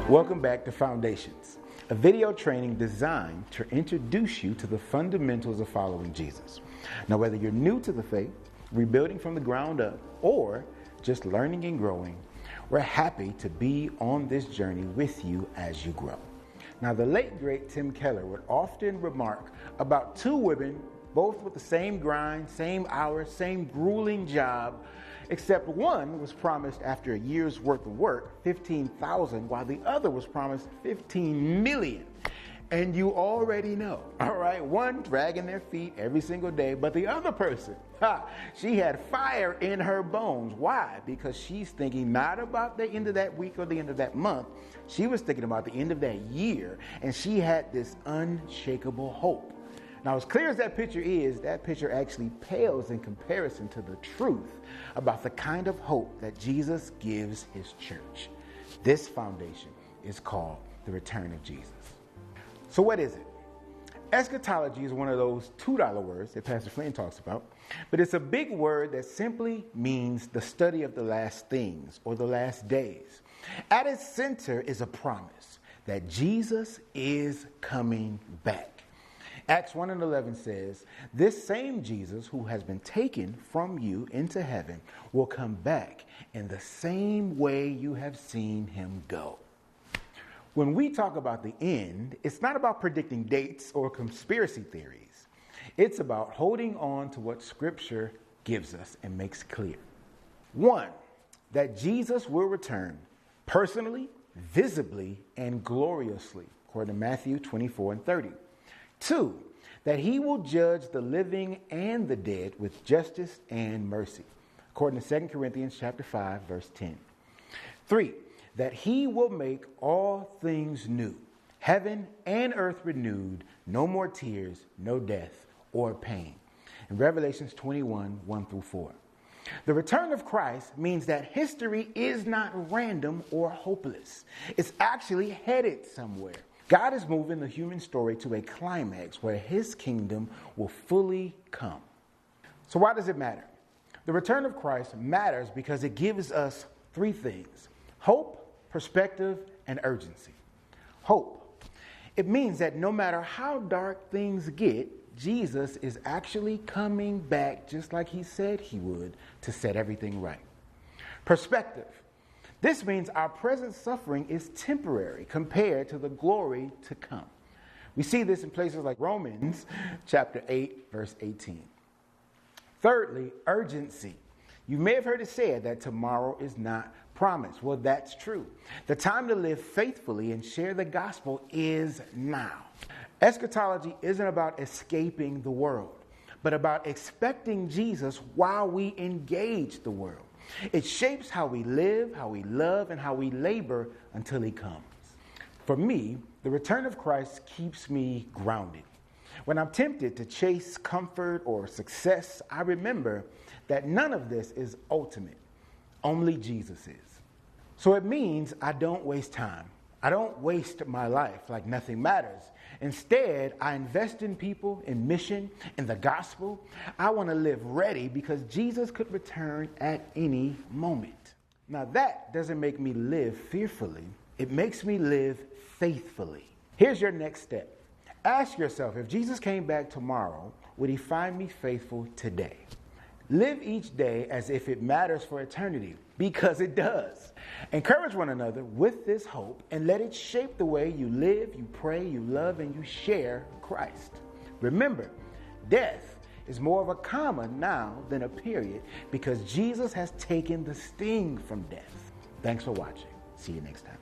Welcome back to Foundations, a video training designed to introduce you to the fundamentals of following Jesus. Now, whether you're new to the faith, rebuilding from the ground up, or just learning and growing, we're happy to be on this journey with you as you grow. Now, the late, great Tim Keller would often remark about two women, both with the same grind, same hours, same grueling job, except one was promised after a year's worth of work, $15,000, while the other was promised $15 million. And you already know, all right, one dragging their feet every single day, but the other person, she had fire in her bones. Why? Because she's thinking not about the end of that week or the end of that month. She was thinking about the end of that year, and she had this unshakable hope. Now, as clear as that picture is, that picture actually pales in comparison to the truth about the kind of hope that Jesus gives his church. This foundation is called the return of Jesus. So what is it? Eschatology is one of those $2 words that Pastor Flynn talks about, but it's a big word that simply means the study of the last things or the last days. At its center is a promise that Jesus is coming back. Acts 1:11 says, "This same Jesus who has been taken from you into heaven will come back in the same way you have seen him go." When we talk about the end, it's not about predicting dates or conspiracy theories. It's about holding on to what Scripture gives us and makes clear. One, that Jesus will return personally, visibly, and gloriously, according to Matthew 24:30. Two, that he will judge the living and the dead with justice and mercy, according to 2 Corinthians chapter 5, verse 10. Three, that he will make all things new, heaven and earth renewed, no more tears, no death or pain, in Revelations 21, 1-4. The return of Christ means that history is not random or hopeless. It's actually headed somewhere. God is moving the human story to a climax where his kingdom will fully come. So why does it matter? The return of Christ matters because it gives us three things: hope, perspective, and urgency. Hope. It means that no matter how dark things get, Jesus is actually coming back just like he said he would to set everything right. Perspective. This means our present suffering is temporary compared to the glory to come. We see this in places like Romans chapter 8, verse 18. Thirdly, urgency. You may have heard it said that tomorrow is not promised. Well, that's true. The time to live faithfully and share the gospel is now. Eschatology isn't about escaping the world, but about expecting Jesus while we engage the world. It shapes how we live, how we love, and how we labor until he comes. For me, the return of Christ keeps me grounded. When I'm tempted to chase comfort or success, I remember that none of this is ultimate. Only Jesus is. So it means I don't waste time. I don't waste my life like nothing matters. Instead, I invest in people, in mission, in the gospel. I want to live ready because Jesus could return at any moment. Now that doesn't make me live fearfully. It makes me live faithfully. Here's your next step. Ask yourself, if Jesus came back tomorrow, would he find me faithful today? Live each day as if it matters for eternity, because it does. Encourage one another with this hope and let it shape the way you live, you pray, you love, and you share Christ. Remember, death is more of a comma now than a period because Jesus has taken the sting from death. Thanks for watching. See you next time.